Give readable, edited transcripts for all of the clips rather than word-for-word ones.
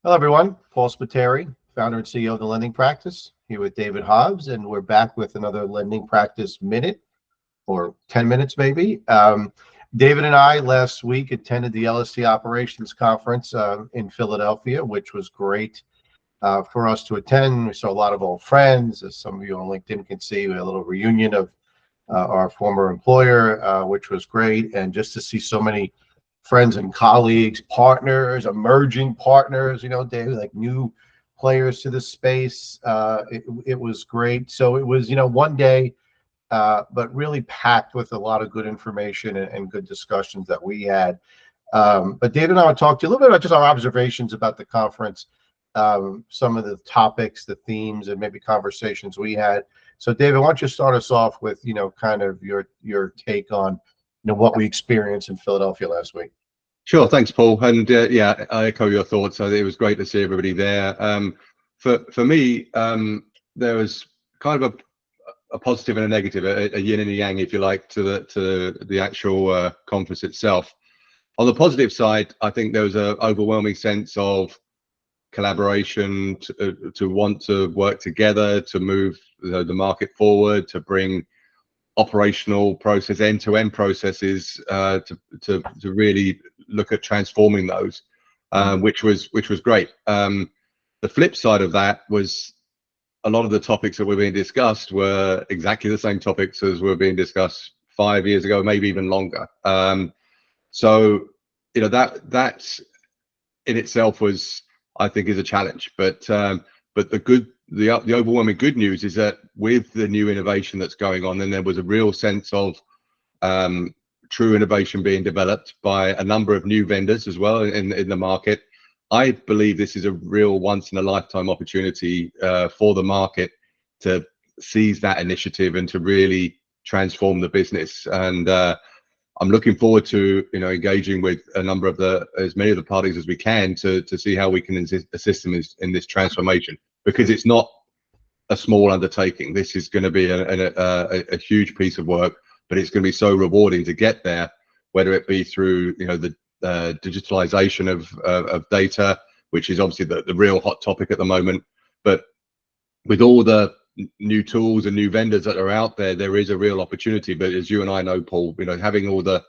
Hello, everyone. Paul Spiteri, founder and CEO of the Lending Practice, here with David Hobbs, and we're back with another Lending Practice Minute, or 10 minutes maybe. David and I last week attended the LSTA Operations Conference in Philadelphia, which was great for us to attend. We saw a lot of old friends. As some of you on LinkedIn can see, we had a little reunion of our former employer, which was great. And just to see so many friends and colleagues, partners, emerging partners, David, like new players to the space. It was great. So it was, one day, but really packed with a lot of good information and good discussions that we had. But David and I want to talk to you a little bit about just our observations about the conference, some of the topics, the themes, and maybe conversations we had. So David, why don't you start us off with, kind of your take on, what we experienced in Philadelphia last week. Sure, thanks, Paul. And yeah, I echo your thoughts. It was great to see everybody there. For me, there was kind of a positive and a negative, a yin and a yang, if you like, to the actual conference itself. On the positive side, I think there was an overwhelming sense of collaboration, to want to work together, to move the market forward, to bring operational process, end-to-end processes, to really look at transforming those, which was great. The flip side of that was a lot of the topics that were being discussed were exactly the same topics as were being discussed 5 years ago, maybe even longer. So that in itself was, I think, is a challenge. But the overwhelming good news is that with the new innovation that's going on, then there was a real sense of true innovation being developed by a number of new vendors as well in the market. I believe this is a real once-in-a-lifetime opportunity for the market to seize that initiative and to really transform the business. And I'm looking forward to engaging with as many of the parties as we can to see how we can assist them in this transformation, because it's not a small undertaking. This is going to be a huge piece of work, but it's going to be so rewarding to get there, whether it be through the digitalization of data, which is obviously the real hot topic at the moment. But with all the new tools and new vendors that are out there, there is a real opportunity. But as you and I know, Paul, having all the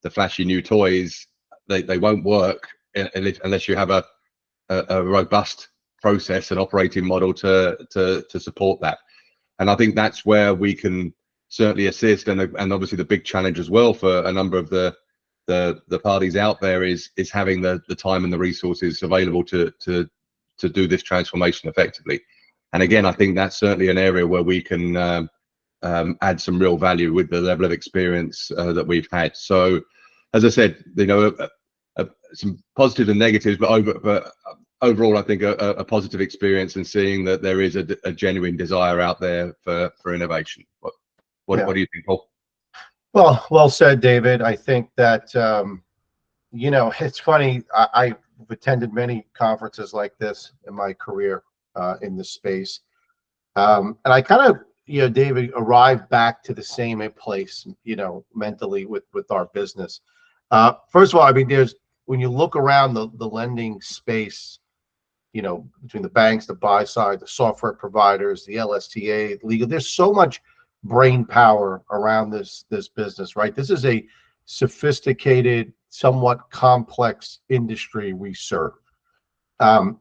flashy new toys, they won't work unless you have a robust process and operating model to support that. And I think that's where we can certainly assist. And obviously the big challenge as well for a number of the parties out there is having the time and the resources available to do this transformation effectively. And again, I think that's certainly an area where we can add some real value with the level of experience that we've had. So, as I said, some positives and negatives, but overall, I think a positive experience in seeing that there is a genuine desire out there for innovation. What do you think, Paul? Well said, David. I think that it's funny. I've attended many conferences like this in my career in this space, and I kind of, David, arrived back to the same place, mentally with our business. First of all, I mean, when you look around the lending space, between the banks, the buy side, the software providers, the LSTA, legal, there's so much brain power around this business, right? This is a sophisticated, somewhat complex industry we serve. The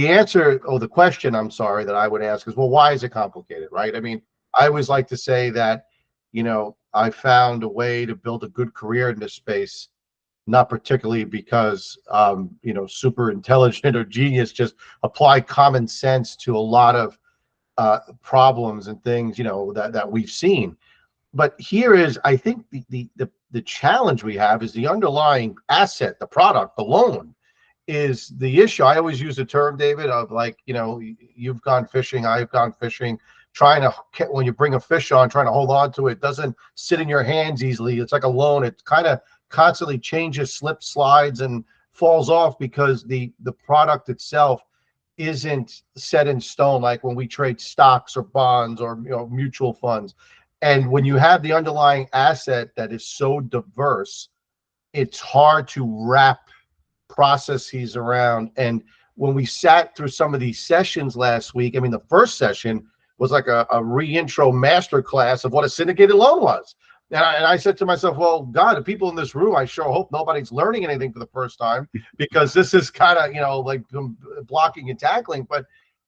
answer, or the question, I'm sorry, that I would ask is, well, why is it complicated, right? I mean, I always like to say that, I found a way to build a good career in this space, not particularly because, super intelligent or genius, just apply common sense to a lot of problems and things, that we've seen. But here is, I think, the challenge we have is the underlying asset, the product, the loan is the issue. I always use the term, David, of like, you've gone fishing, I've gone fishing, when you bring a fish on, trying to hold on to it, doesn't sit in your hands easily. It's like a loan. It kind of constantly changes, slips, slides, and falls off because the product itself isn't set in stone, like when we trade stocks or bonds or mutual funds. And when you have the underlying asset that is so diverse, it's hard to wrap processes around. And when we sat through some of these sessions last week, I mean, the first session was like a reintro masterclass of what a syndicated loan was. And I said to myself, well, God, the people in this room, I sure hope nobody's learning anything for the first time, because this is kind of, like blocking and tackling. But,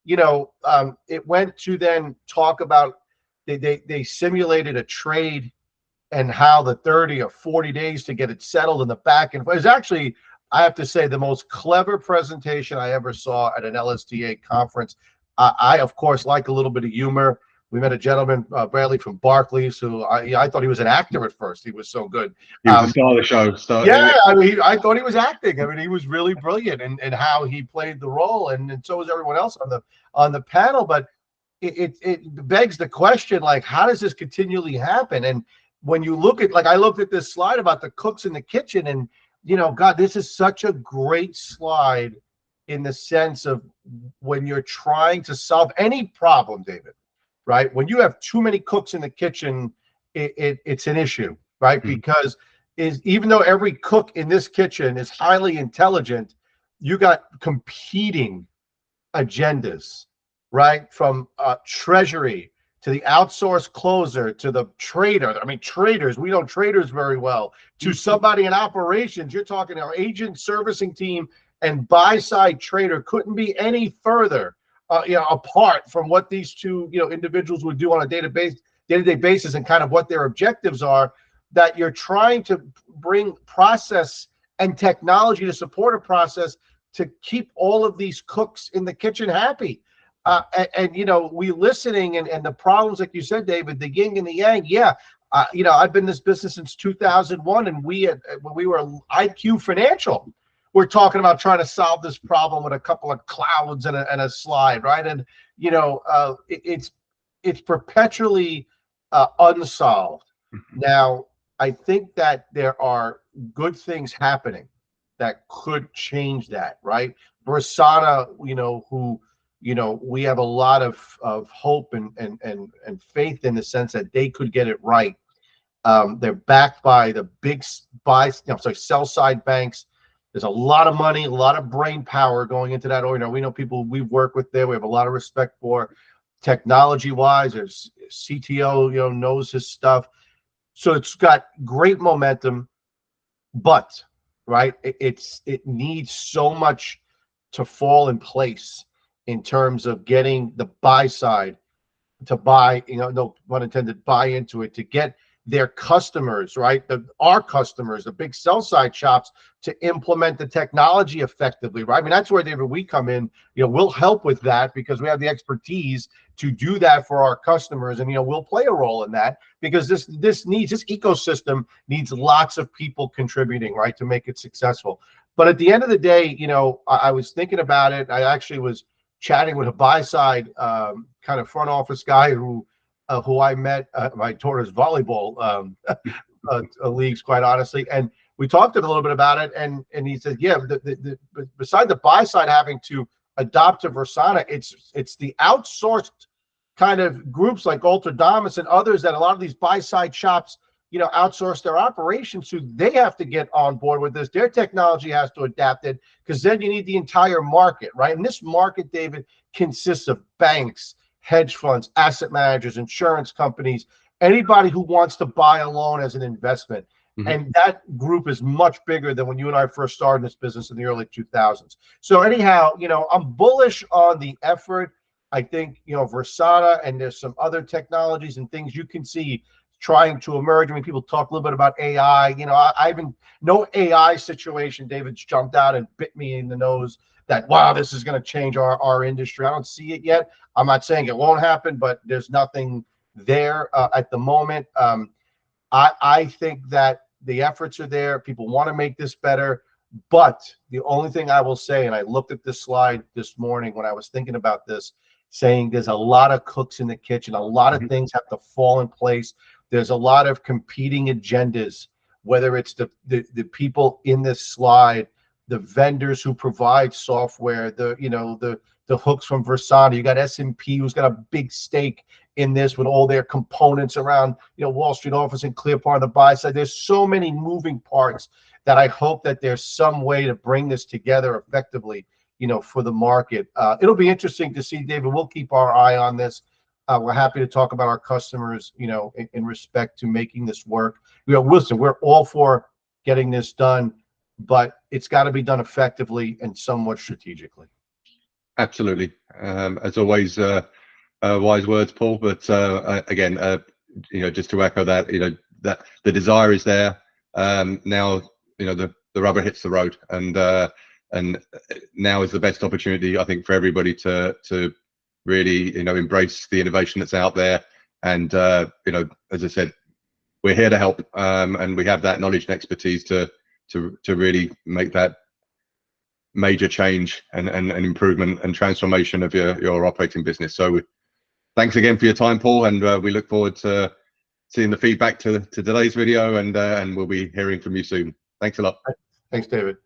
it went to then talk about, they simulated a trade and how the 30 or 40 days to get it settled in the back. And it was actually, I have to say, the most clever presentation I ever saw at an LSTA conference. I of course, like a little bit of humor. We met a gentleman, Bradley from Barclays, who I thought he was an actor at first. He was so good. He was the star of the show. Yeah, I mean, I thought he was acting. I mean, he was really brilliant in how he played the role, and so was everyone else on the panel. But it begs the question, like, how does this continually happen? And when you look at, like, I looked at this slide about the cooks in the kitchen, and God, this is such a great slide in the sense of when you're trying to solve any problem, David, right? When you have too many cooks in the kitchen, it's an issue, right? Mm-hmm. Because even though every cook in this kitchen is highly intelligent, you got competing agendas, right? From treasury to the outsourced closer to the trader. I mean, traders, we know traders very well, to somebody in operations. You're talking our agent servicing team and buy-side trader couldn't be any further apart from what these two individuals would do on a day-to-day basis, and kind of what their objectives are, that you're trying to bring process and technology to support a process to keep all of these cooks in the kitchen happy. We listening and the problems, like you said, David, the yin and the yang. Yeah. I've been in this business since 2001, and when we were IQ Financial, we're talking about trying to solve this problem with a couple of clouds and a slide, right? And it's perpetually unsolved. Now, I think that there are good things happening that could change that, right? Versana, who we have a lot of hope and faith in the sense that they could get it right. They're backed by the big sell side banks. There's a lot of money, a lot of brain power going into that. We know people we've worked with there. We have a lot of respect for technology-wise. There's CTO, knows his stuff. So it's got great momentum, but right, it needs so much to fall in place in terms of getting the buy side to buy, no pun intended, buy into it, to get their customers, right? Our customers, the big sell side shops, to implement the technology effectively, right? I mean, that's where, David, we come in. We'll help with that because we have the expertise to do that for our customers, and we'll play a role in that because this ecosystem needs lots of people contributing, right, to make it successful. But at the end of the day, I was thinking about it. I actually was chatting with a buy side kind of front office guy who I met at my daughter's volleyball leagues, quite honestly, and we talked a little bit about it. And he said, yeah, beside the buy side having to adopt to Versana, it's the outsourced kind of groups like Ultradamus and others that a lot of these buy side shops outsource their operations to. They have to get on board with this. Their technology has to adapt it, because then you need the entire market, right? And this market, David, consists of banks, hedge funds, asset managers, insurance companies, anybody who wants to buy a loan as an investment. Mm-hmm. And that group is much bigger than when you and I first started in this business in the early 2000s. So anyhow, I'm bullish on the effort. I think, Versana, and there's some other technologies and things you can see trying to emerge. I mean, people talk a little bit about AI. I even no AI situation, David's jumped out and bit me in the nose that, wow, this is going to change our industry. I don't see it yet. I'm not saying it won't happen, but there's nothing there at the moment. I think that the efforts are there. People want to make this better. But the only thing I will say, and I looked at this slide this morning when I was thinking about this, saying there's a lot of cooks in the kitchen. A lot of things have to fall in place. There's a lot of competing agendas, whether it's the people in this slide, the vendors who provide software, the hooks from Versana. You got S&P, who's got a big stake in this with all their components around, Wall Street office and ClearPar on the buy side. There's so many moving parts. that I hope that there's some way to bring this together effectively, for the market. It'll be interesting to see, David. We'll keep our eye on this. We're happy to talk about our customers, in respect to making this work. Listen, we're all for getting this done, but it's got to be done effectively and somewhat strategically. Absolutely. As always, wise words, Paul. But again, just to echo that, that the desire is there. Now, the rubber hits the road, and now is the best opportunity, I think, for everybody to really, embrace the innovation that's out there. And as I said, we're here to help, and we have that knowledge and expertise to really make that major change and improvement and transformation of your operating business. So thanks again for your time, Paul, and we look forward to seeing the feedback to today's video, and we'll be hearing from you soon. Thanks a lot. Thanks, David.